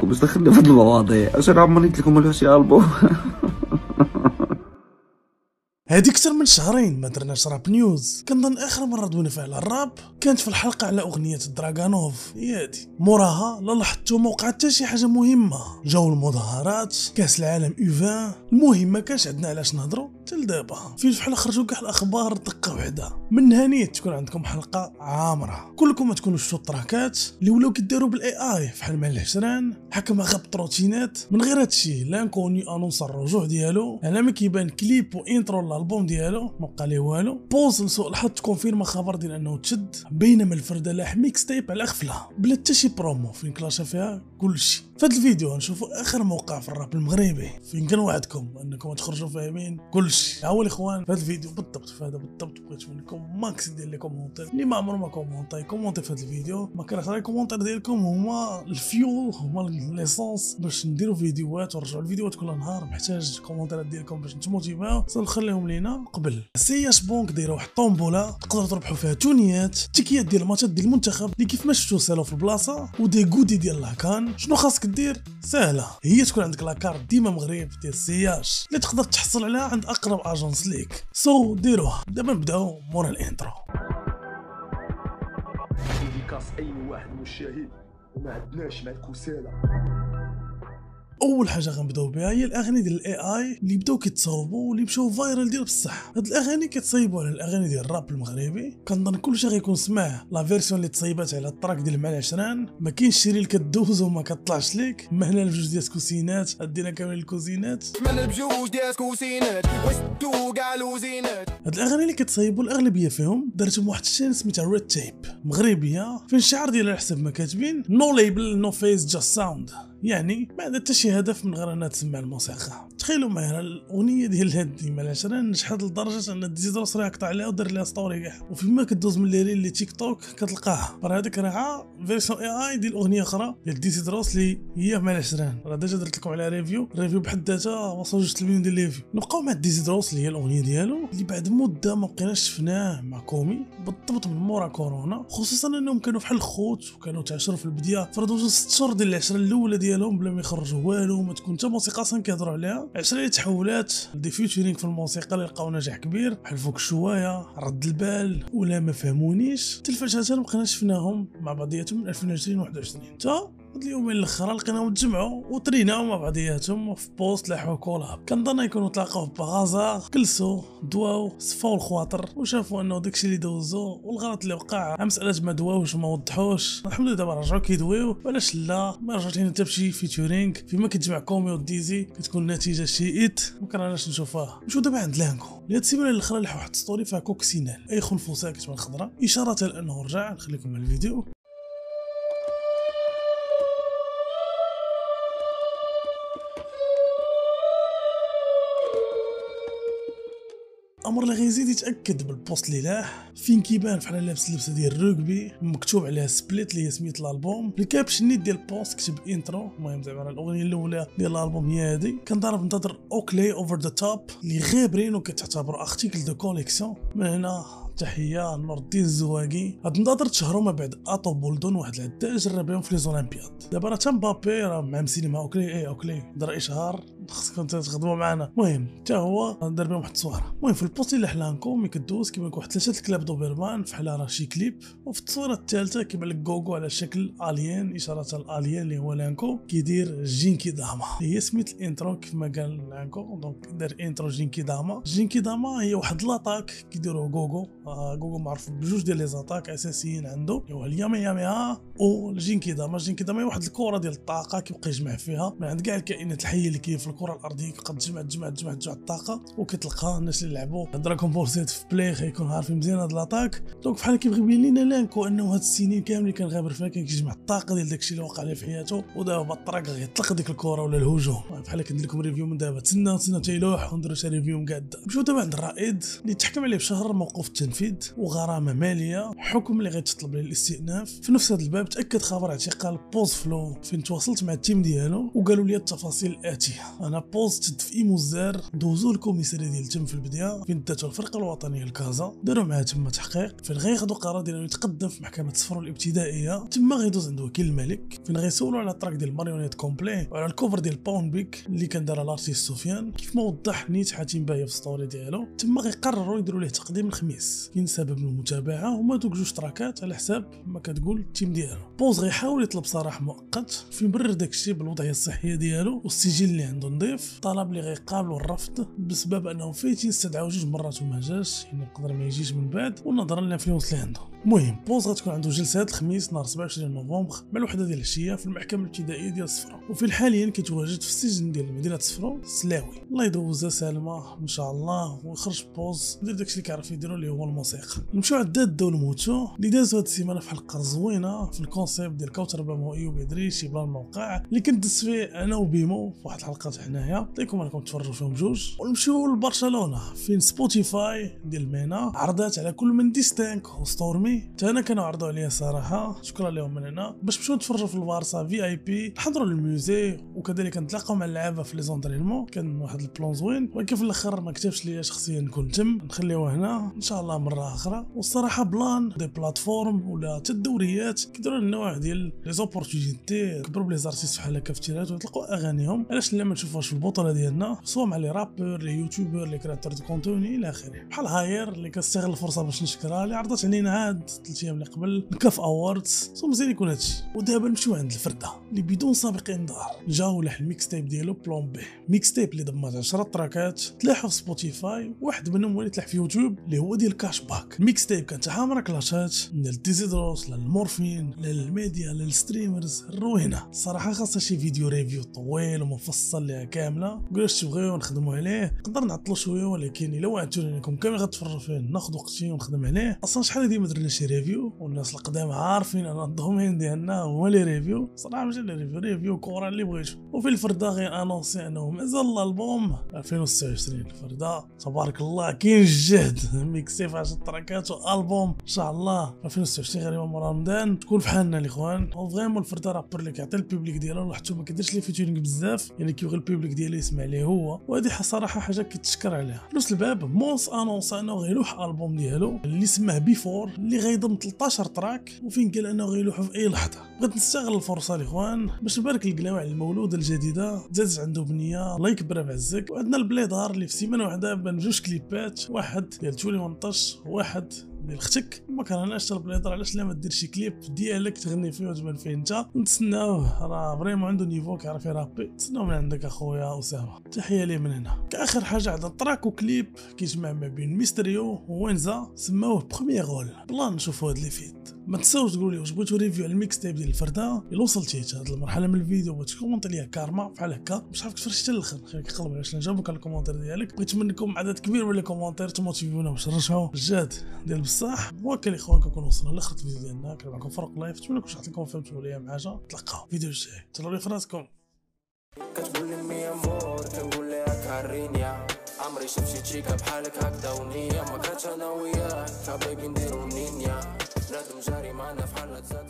باش دخلنا في هاد المواضيع اش انا عمرني قلت لكم مالو شي البوم. هادي اكثر من شهرين ما درناش راب نيوز. كنظن اخر مره دوينا فيها على الراب كانت في الحلقه على اغنيه دراغانوف. هي هادي موراها لا لاحظتوا ما وقعت حتى شي حاجه مهمه. جاو المظاهرات، كاس العالم U20. المهم ما كانش عندنا علاش نهضروا حتى لدابا. في الفحل خرجوا كاع الاخبار دقه وحده. من نيت تكون عندكم حلقه عامره. كلكم ما تكونوا شفتوا التراكات اللي ولاو كيديروا بالاي اي فحال مع العشران حكم غاب التروتينات. من غير هادشي لانكوني انونس الرجوع ديالو على ما كيبان كليب وانترو الالبوم ديالو ما بقى ليه والو. بوز لسوء الحظ تكونفيرما خبر ديال انه تشد، بينما الفرده لاح ميكس تيب على غفله بلا حتى شي برومو فين كلاشا فيها كلشي. في هذا الفيديو نشوفوا اخر موقع في الراب المغربي فين كنوعدكم انكم تخرجوا فاهمين كلشي. هاو الاخوان في هذا الفيديو بالضبط، في هذا بالضبط بغيت منكم ماكس ديال لي كومونتير اللي ما عمره ما كومونتي في هذا الفيديو. ما كرهت لي كومونتير ديالكم هما الفيول، هما ليسونس باش نديروا فيديوهات ونرجعوا الفيديوهات كل نهار. محتاج الكومونتيرات ديالكم باش نتموتيفاو. نخليهم لينا قبل. سياش بونك دايره واحد الطومبوله تقدروا تربحوا فيها تونيات، تيكيات ديال الماتشات ديال المنتخب اللي كيف ما شفتوا سالوا في البلاصه، ودي غودي ديال لاكان. شنو خاصك دير؟ سهله، هي تكون عندك لاكارت ديما مغرب ديال السياش اللي تقدر تحصل عليها عند اقرب اجونس ليك. ديروها. دابا نبداو مورا الانترو. ديكاس اي واحد مشاهد وما عندناش مع الكسالى. اول حاجه غنبداو بها هي الاغاني ديال الاي اي اللي بداو كيتصاوبوا واللي مشاو فايرال ديال بصح. هاد الاغاني كيتصايبوا على الاغاني ديال الراب المغربي. كنظن كلشي غيكون سمع لا فيرسيون اللي تصايبات على التراك ديال مع العشران. ما كاينش شي ريل كدوز وما كطلعش ليك. ما هنا بجوج ديال الكوسينات ادينا كامل الكوزينات من بجوج ديال الكوسينات وستو كاع لوزينات. هاد الاغاني اللي كتصايبوا الاغلبيه فيهم دارتهم واحد الشين سميتها ريد تيب مغربيه، فين الشعر ديالها حسب ما كاتبين نو ليبل نو فيس جاست ساوند، يعني ما عندها حتى شي هدف من غير انها تسمع الموسيقى. تخيلوا معايا الاغنيه ديال هادي مع العشران نجحت لدرجه ان ديزيدروس راه قطع عليها ودار لها ستوري كاع، وفيما كدوز من لي ريل تيك توك كتلقاه. راه هذيك راه فيرسيون اي ديال اغنيه اخرى ديال ديزيدروس اللي هي مع العشران. راه ديجا درت لكم على ريفيو بحد ذاتها وصل 2 مليون ديال ليفيو. نبقاو مع ديزيدروس اللي هي الاغنيه ديالو اللي بعد مده ما بقيناش شفناه مع كومي بالضبط من مورا كورونا، خصوصا انهم كانوا بحال الخوت وكانوا تعاشروا في البدايه. فردوا 6 شهور ديال العشره الاولى ديالهم بلا ما يخرجوا والو، ما تكون حتى موسيقى اصلا كيهضروا عليها. 10 تحولات دي فيوتشرينغ في الموسيقى اللي لقاو نجاح كبير بحال فوق شويه، رد البال ولا ما فهمونيش. التلفزات ما بقيناش شفناهم مع بعضياتهم من 2020 21 حتى هاد اليومين الاخرى لقيناهم تجمعوا وتريناو مع بعضياتهم في بوست لاحوا كولاب. كنظن يكونوا تلاقاو بغازا، جلسوا دواو صفاو الخواطر وشافوا انه داكشي اللي دوزو والغلط اللي وقع مساله ما دواوش وما وضحوش. الحمد لله دابا رجعوا كيدويو، وعلاش لا ما رجعتش حتى بشي فيتشرينغ. فيما كتجمع كومي وديزي كتكون النتيجه شيئت ما كرهناش نشوفها. نمشيو دابا عند لانكو. لهاد السيمانه الاخرى لحوا واحد ستوري فيها كوكسينال اي خنفسه كتبان خضراء اشاره لانه رجع. نخليكم مع الفيديو. امر اللي غيزيد يتاكد بالبوست اللي لاح فين كيبان فحال لابس اللبسه ديال الرugby مكتوب عليها سبليت اللي هي سميت الالبوم. الكابشن نيت ديال البوست كتب انترو. المهم زعما الاغنيه الاولى ديال الالبوم هي هادي. كنضرب ننتظر اوكلي اوفر ذا توب اللي غابرين وكتعتبر ارتيكل دو كوليكسيون. من هنا تحيه نور الدين الزواقي. هاد النظر تشهروا ما بعد اطو بولدون واحد العداء جرب بهم في لي زولمبياد. دابا راه مبابي راه معمسين مع اوكلي دار اشهار خصكم تخدموا معنا. المهم حتى هو دار بهم واحد التصويره. المهم في البوست اللي حلانكم ملي كدوز كيبان لك واحد 3 الكلاب دوبرمان فحال راه شي كليب، وفي التصويره الثالثه كيبان لك غوغو على شكل الين اشاره الالين اللي هو لانكو كيدير جينكي داما. هي سميت الانترو كيف ما قال لانكو دونك دار انترو جينكي داما. جينكي داما هي واحد لاطاك كيديروا غوغو. غوغو معروف بجوج ديال لي زاتاك اساسيين عنده هو الياما ياما والجينكي داما. جينكي داما هي واحد الكره ديال الطاقه كيبقى يجمع فيها من عند كاع الكائنات الحيه اللي كاين في الكره الارضيه. كيبقى تجمع الطاقه وكتلقى الناس اللي لعبوا دراغون بول زيت في بلاي غيكونوا عارفين مزيان هاد لاطاك. دونك بحال كيبغي يبين لينا لانكو انه هاد السنين كاملين كان غابر فيها كان كيجمع الطاقه ديال داكشي اللي وقع ليه في حياته، ودابا الطريق غيطلق ديك الكره ولا الهجوم. بحال كندير لكم ريفيو من دابا. تسناو تيلوح ونديروا شي ريفيو مقاد. نمشيو دابا عند الرائد اللي تحكم عليه بشهر موقوف التنفيذ وغرامه ماليه حكم اللي غيتطلب ليه الاستئناف. في نفس هذا الباب تاكد خبر اعتقال بوز فلو فين تواصلت مع التيم ديالو وقالوا لي التفاصيل الاتيه. انا بوست في ايموزار دوزو الكوميساريه ديال تم في البدايه فين داتو الفرقه الوطنيه لكازا، داروا معاه تما تحقيق فين غياخذوا قرار ديالو يتقدم في محكمه الصفر الابتدائيه. تما غيدوز عنده وكيل الملك فين غيسولوا على التراك ديال ماريونيت كومبلي وعلى الكوفر ديال باون بيك اللي كان دارها الارتيست سفيان كيف ما وضح نيت حاتم باهيه في ستوري ديالو. تما غيقرروا يديروا ليه تقديم الخميس كاين سبب المتابعه هما دوك جوج تراكات على حساب ما كتقول التيم ديالو. بوز غيحاول يطلب صراح مؤقت فين برر داكشي بالوضعيه الصحيه ديالو والسجل اللي عنده نظيف، طلب اللي غيقابلوا الرفض بسبب انهم فايتين استدعاو جوج مرات وما جاش، يعني يقدر ما يجيش من بعد ونظرا للانفلونس اللي عنده. المهم بوز غتكون عنده جلسه هذا الخميس نهار 27 نوفمبر مع الوحده ديال العشيه في المحكمه الابتدائيه ديال صفرا، وفي حاليا كيتواجد في السجن ديال مدينه صفرا السلاوي. الله يدوزها سالمه ان شاء الله ويخرج بوز يدير داكشي اللي كيعرف يديرو اللي هو الموسيقى. نمشيو عداد داو الموتو اللي دازو هاد السيمانه في حلقه زوينه في الكونسيبت ديال كوثر باموئي وبدري شي بلان موقع اللي كندس فيه انا وبيمو في واحد الحلقات حنايا ليكم راكم تفرجوا فيهم بجوج. ونمشيو لبرشلونه فين سبوتيفاي ديال مينا عرضات على كل من ديستانك وستورمي، حتى انا كانوا عرضوا عليا صراحه شكرا لهم من هنا باش نمشيو نتفرجوا في البارسا في اي بي، نحضروا للميوزي وكذلك نتلاقاو مع اللعابه في لي زونطرينمون. كان واحد البلان زوين ولكن في الاخر ما كتبش ليا شخصيا نكون تم، نخليوه هنا ان شاء الله مره اخرى. والصراحه بلان دي بلاتفورم ولا حتى الدوريات كيديروا لنا واحد ديال لي زوبورتونيتي كبروا بلي زارتيست بحال هكا في التيرات ويطلقوا اغانيهم، علاش لا ما نشوفوهاش في البطوله ديالنا سواء مع لي رابور لي يوتيوبر لي كرياتور دو كونتوني الى اخره. بحال هاير اللي كنستغل الفرصه باش نشكرها اللي عرضت علينا هاد 3 ايام اللي قبل الكاف اووردز، سو مزيان يكون هادشي. ودابا نمشيو عند الفرده اللي بدون سابق انذار جاو لح الميكس تايب ديالو بلون بي، ميكس تايب اللي ضمات 10 تراكات تلاحوا في سبوتيفاي، واحد منهم ولي تلاح في يوتيوب اللي هو ديال كاش باك. الميكس تايب كانت حامره كلاشات من الديزيدروس للمورفين للميديا للستريمرز الروينه. الصراحه خاصها شي فيديو ريفيو طويل ومفصل ليها كامله، قولوا تبغيو نخدموا عليه نقدر نعطلو شويه، ولكن الا وعدتوني انكم كامل غتفرجوا فيه ناخذ وقتي ونخدم عليه. اصلا شحال هادي ما درنا شي ريفيو والناس القدام عارفين انا الدومين ديالنا هو لي ريفيو، صراحه ماشي لي ريفيو كورا اللي بغيتو. وفي الفرده غير انونسي انه مازال الالبوم 2026 الفرده تبارك الله كاين الجهد ميكسي في 10 تراكات والبوم ان شاء الله 2026 غير مورا رمضان تكون بحالنا الاخوان. وفريمون الفرده رابر اللي كيعطي البوبليك ديالو حتى ما كيديرش لي فيتورينغ بزاف، يعني كيبغي البوبليك ديالو يسمع ليه هو، وهذه صراحه حاجه كيتشكر عليها. فلوس الباب مونس انونس انه غيلوح البوم ديالو اللي سماه بيفور اللي غيضم 13 تراك وفين قال انه غيلوحو في اي لحظه. بغيت نستغل الفرصه الاخوان باش نبارك القلاوع المولوده الجديده زادت عنده بنيه الله يكبرها بعزك. وعندنا البليدار اللي في سيمانه واحده بان 2 كليبات، واحد ديال تولي ونطش وواحد ديال اختك. ما كرهناش البليدر علاش لا ما دير شي كليب ديالك تغني فيه وتبان فيه انت. نتسناوه راه فريمون عنده نيفو كيعرف يرابي، نتسناو من عندك اخويا اسامه، تحيه ليه من هنا. كاخر حاجه عندنا تراك وكليب كيجمع ما بين ميستريو ووينزا سماوه بروميير رول. بلان نشوفوا هاد لي فيت. ما تنساوش تقولوا لي واش بغيتو ريفيو على الميكس تايب ديال الفرده. الا وصلتي لهاد المرحله من الفيديو بغيتي كومونتي ليا كارما بحال هكا مش عارف تفرج حتى الاخر، خليك قلب على شنو جابوك الكومونتير ديالك. بغيت منكم عدد كبير من لي كومونتير تموتيفيونا باش نرجعوا الجاد ديال بصح. وهكا الاخوان كنكون وصلنا لاخر الفيديو ديالنا. كان معكم فرق لايف، نتمنى لكم شرحت لكم فهمتوا ليا معاجه. تلقاو فيديو جاي، تهلاو لي في راسكم. كتقول لي مي امور كنقول لها كارينيا، عمري شفت شي تشيكا بحالك هكدا ونية، ما كانتش انا وياك كبيبي نديرو نينيا، بنادم جاري معنا في حالة زاد